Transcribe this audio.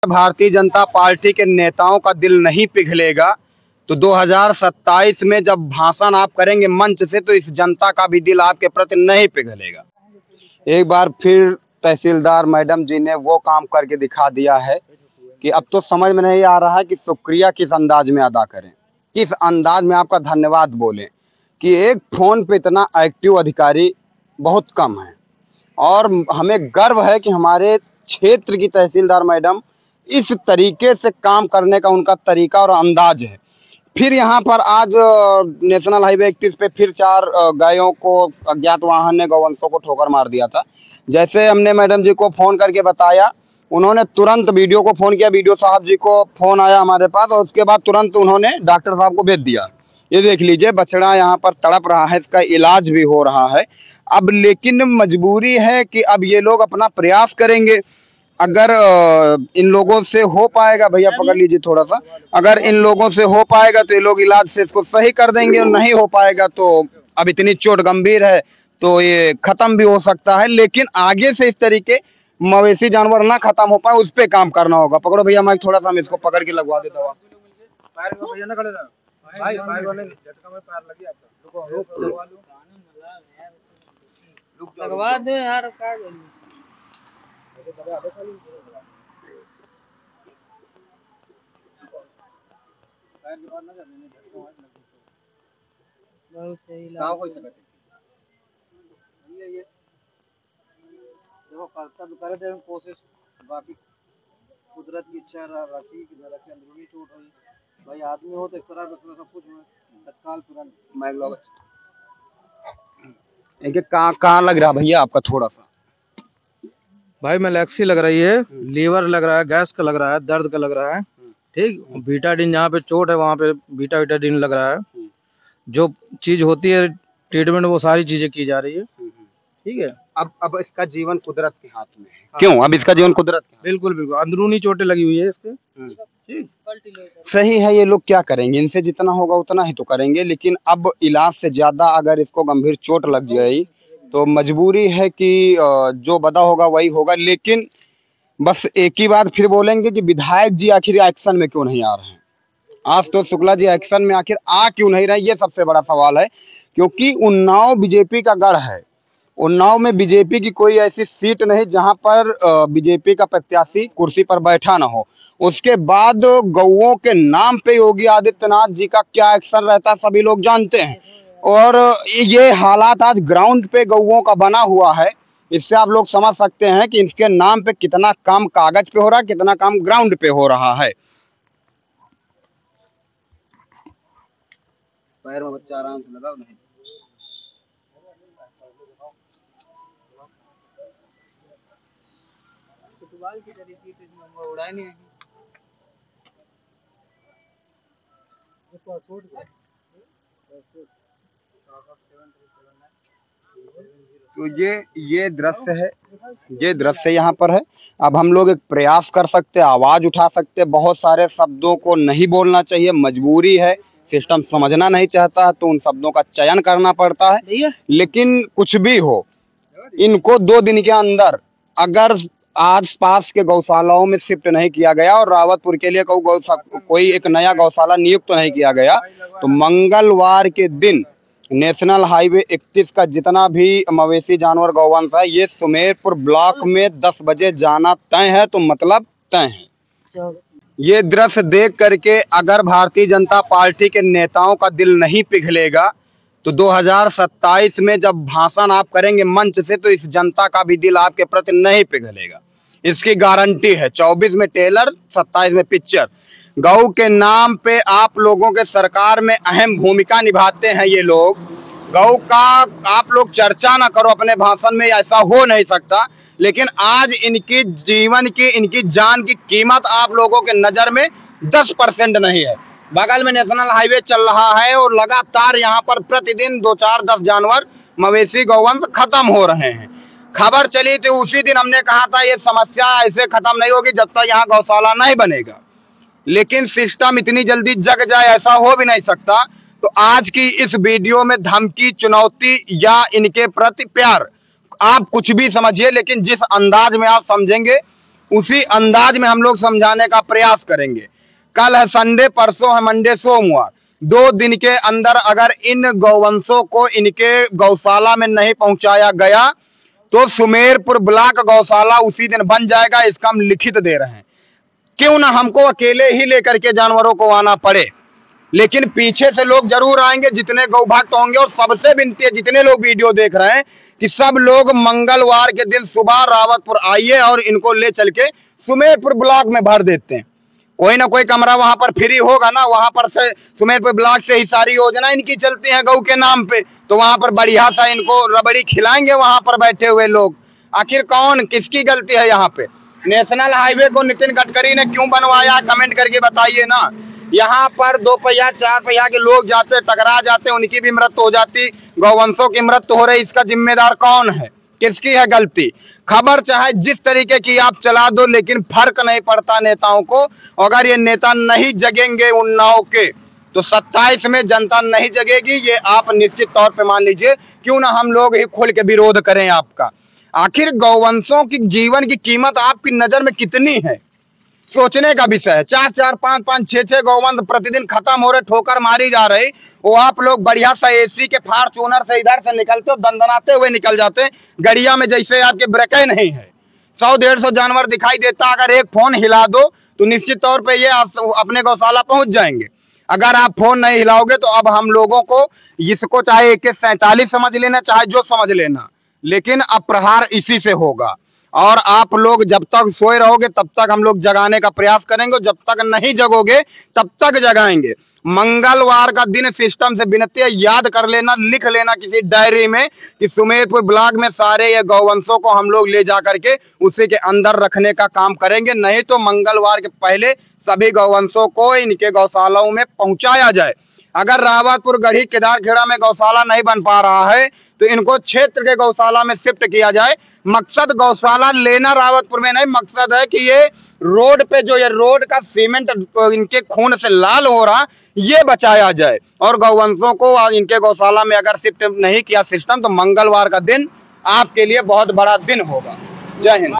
Bharatiya Janata party के नेताओं का दिल नहीं पिघलेगा तो 2027 में जब भाषण आप करेंगे मंच से तो इस जनता का भी दिल आपके प्रति नहीं पिघलेगा। एक बार फिर तहसीलदार मैडम जी ने वो काम करके दिखा दिया है कि अब तो समझ में नहीं आ रहा है कि शुक्रिया किस अंदाज में अदा करें, किस अंदाज में आपका धन्यवाद बोलें कि एक फ़ोन पे इतना एक्टिव अधिकारी बहुत कम है। और हमें गर्व है कि हमारे क्षेत्र की तहसीलदार मैडम इस तरीके से काम करने का उनका तरीका और अंदाज है। फिर यहाँ पर आज नेशनल हाईवे 31 पे फिर 4 गायों को अज्ञात वाहन ने गौवंशों को ठोकर मार दिया था। जैसे हमने मैडम जी को फ़ोन करके बताया, उन्होंने तुरंत वीडियो को फ़ोन किया, वीडियो साहब जी को फ़ोन आया हमारे पास और उसके बाद तुरंत उन्होंने डॉक्टर साहब को भेज दिया। ये देख लीजिए, बछड़ा यहाँ पर तड़प रहा है, इसका इलाज भी हो रहा है। अब लेकिन मजबूरी है कि अब ये लोग अपना प्रयास करेंगे। अगर इन लोगों से हो पाएगा, भैया पकड़ लीजिए थोड़ा सा, अगर इन लोगों से हो पाएगा तो ये लोग इलाज से इसको सही कर देंगे, और नहीं हो पाएगा तो अब इतनी चोट गंभीर है तो ये खत्म भी हो सकता है। लेकिन आगे से इस तरीके मवेशी जानवर ना खत्म हो पाए, उस पर काम करना होगा। पकड़ो भैया माइक थोड़ा सा, हम इसको पकड़ के लगवा देता हूँ। लगवा दो यार, बहुत सही देखो करे थे कोशिश, बाकी कुदरत की इच्छा राशि की रखी अंदरूनी चोट हुई। भाई आदमी हो तो इस तरह सब कुछ तत्काल तुरंत कहाँ लग रहा भैया आपका थोड़ा सा? भाई मेलेक्सी लग रही है, लीवर लग रहा है, गैस का लग रहा है, दर्द का लग रहा है, ठीक। बीटाडीन जहाँ पे चोट है वहाँ पे बीटाडीन लग रहा है। जो चीज होती है ट्रीटमेंट वो सारी चीजें की जा रही है, ठीक है। अब इसका जीवन कुदरत के हाथ में है। क्यों? अब इसका जीवन कुदरत के हाथ? बिल्कुल बिल्कुल, अंदरूनी चोटें लगी हुई है इसके, ठीक। सही है, ये लोग क्या करेंगे, इनसे जितना होगा उतना ही तो करेंगे। लेकिन अब इलाज से ज्यादा अगर इसको गंभीर चोट लग गई तो मजबूरी है कि जो बदा होगा वही होगा। लेकिन बस एक ही बात फिर बोलेंगे कि विधायक जी आखिर एक्शन में क्यों नहीं आ रहे हैं। आज तो शुक्ला जी एक्शन में आखिर आ क्यों नहीं रहे, ये सबसे बड़ा सवाल है। क्योंकि उन्नाव बीजेपी का गढ़ है। उन्नाव में बीजेपी की कोई ऐसी सीट नहीं जहां पर बीजेपी का प्रत्याशी कुर्सी पर बैठा ना हो। उसके बाद गौओं के नाम पे योगी आदित्यनाथ जी का क्या एक्शन रहता है सभी लोग जानते हैं। और ये हालात आज ग्राउंड पे गौओं का बना हुआ है। इससे आप लोग समझ सकते हैं कि इनके नाम पे कितना काम कागज पे हो रहा है, कितना काम ग्राउंड पे हो रहा है। पैर में बच्चा आराम से लगाओ नहीं। फुटबॉल की तरीके से नंबर उड़ाने हैं। तो ये दृश्य है, ये दृश्य यहाँ पर है। अब हम लोग एक प्रयास कर सकते हैं, आवाज उठा सकते हैं। बहुत सारे शब्दों को नहीं बोलना चाहिए, मजबूरी है, सिस्टम समझना नहीं चाहता है तो उन शब्दों का चयन करना पड़ता है। लेकिन कुछ भी हो, इनको 2 दिन के अंदर अगर आस पास के गौशालाओं में शिफ्ट नहीं किया गया और रावतपुर के लिए कोई एक नया गौशाला नियुक्त नहीं किया गया तो मंगलवार के दिन नेशनल हाईवे 31 का जितना भी मवेशी जानवर गौवंश है ये सुमेरपुर ब्लॉक में 10 बजे जाना तय है। तो मतलब तय है। ये दृश्य देख करके अगर भारतीय जनता पार्टी के नेताओं का दिल नहीं पिघलेगा तो 2027 में जब भाषण आप करेंगे मंच से तो इस जनता का भी दिल आपके प्रति नहीं पिघलेगा। इसकी गारंटी है। 24 में टेलर, 27 में पिक्चर। गौ के नाम पे आप लोगों के सरकार में अहम भूमिका निभाते हैं ये लोग। गौ का आप लोग चर्चा ना करो अपने भाषण में, ऐसा हो नहीं सकता। लेकिन आज इनकी जीवन की, इनकी जान की कीमत आप लोगों के नजर में 10% नहीं है। बगल में नेशनल हाईवे चल रहा है और लगातार यहाँ पर प्रतिदिन 2, 4, 10 जानवर मवेशी गौवंश खत्म हो रहे हैं। खबर चली तो उसी दिन हमने कहा था ये समस्या ऐसे खत्म नहीं होगी जब तक यहाँ गौशाला नहीं बनेगा। लेकिन सिस्टम इतनी जल्दी जग जाए ऐसा हो भी नहीं सकता। तो आज की इस वीडियो में धमकी, चुनौती या इनके प्रति प्यार, आप कुछ भी समझिए, लेकिन जिस अंदाज में आप समझेंगे उसी अंदाज में हम लोग समझाने का प्रयास करेंगे। कल है संडे, परसों है मंडे, सोमवार, 2 दिन के अंदर अगर इन गौवंशों को इनके गौशाला में नहीं पहुंचाया गया तो सुमेरपुर ब्लॉक गौशाला उसी दिन बन जाएगा। इसका हम लिखित दे रहे हैं। क्यों ना हमको अकेले ही लेकर के जानवरों को आना पड़े, लेकिन पीछे से लोग जरूर आएंगे जितने गौ भक्त होंगे। और सबसे विनती है जितने लोग वीडियो देख रहे हैं कि सब लोग मंगलवार के दिन सुबह रावतपुर आइए और इनको ले चल के सुमेरपुर ब्लॉक में भर देते हैं। कोई ना कोई कमरा वहां पर फ्री होगा ना, वहां पर से सुमेरपुर ब्लॉक से ही सारी योजना इनकी चलती है गौ के नाम पे, तो वहां पर बढ़िया सा इनको रबड़ी खिलाएंगे वहां पर बैठे हुए लोग। आखिर कौन किसकी गलती है यहाँ पे? नेशनल हाईवे को नितिन गडकरी ने क्यों बनवाया, कमेंट करके बताइए ना। यहाँ पर 2 पहिया 4 पहिया के लोग जाते, टकरा जाते, उनकी भी मृत्यु हो जाती, गौवंशों की मृत्यु हो रही। इसका जिम्मेदार कौन है? किसकी है गलती? खबर चाहे जिस तरीके की आप चला दो, लेकिन फर्क नहीं पड़ता नेताओं को। अगर ये नेता नहीं जगेंगे उन्नाव के तो 27 में जनता नहीं जगेगी। ये आप निश्चित तौर पे मान लीजिए। क्यों ना हम लोग ही खोल के विरोध करें आपका। आखिर गौवंशों की जीवन की कीमत आपकी नजर में कितनी है, सोचने का विषय है। 4-4, 5-5, 6-6 गौवंश प्रतिदिन खत्म हो रहे, ठोकर मारी जा रही। वो आप लोग बढ़िया सा एसी के फॉर्च्यूनर से इधर से निकलते हो, दंदनाते हुए निकल जाते। गड़िया में जैसे आपके ब्रेक नहीं है। 100-150 जानवर दिखाई देता, अगर एक फोन हिला दो तो निश्चित तौर पे ये अपने गौशाला पहुंच जाएंगे। अगर आप फोन नहीं हिलाओगे तो अब हम लोगों को इसको चाहे AK-47 समझ लेना, चाहे जो समझ लेना, लेकिन अब प्रहार इसी से होगा। और आप लोग जब तक सोए रहोगे तब तक हम लोग जगाने का प्रयास करेंगे। जब तक नहीं जगोगे तब तक जगाएंगे। मंगलवार का दिन सिस्टम से विनती है, याद कर लेना, लिख लेना किसी डायरी में कि सुमेरपुर ब्लॉक में सारे ये गौवंशों को हम लोग ले जा करके उसी के अंदर रखने का काम करेंगे। नहीं तो मंगलवार के पहले सभी गौवंशों को इनके गौशालाओं में पहुंचाया जाए। अगर रावतपुर, गढ़ी, केदारखेड़ा में गौशाला नहीं बन पा रहा है तो इनको क्षेत्र के गौशाला में शिफ्ट किया जाए। मकसद गौशाला लेना रावतपुर में नहीं, मकसद है कि ये रोड पे जो ये रोड का सीमेंट इनके खून से लाल हो रहा, ये बचाया जाए। और गौवंशों को इनके गौशाला में अगर शिफ्ट नहीं किया सिस्टम तो मंगलवार का दिन आपके लिए बहुत बड़ा दिन होगा। जय हिंद।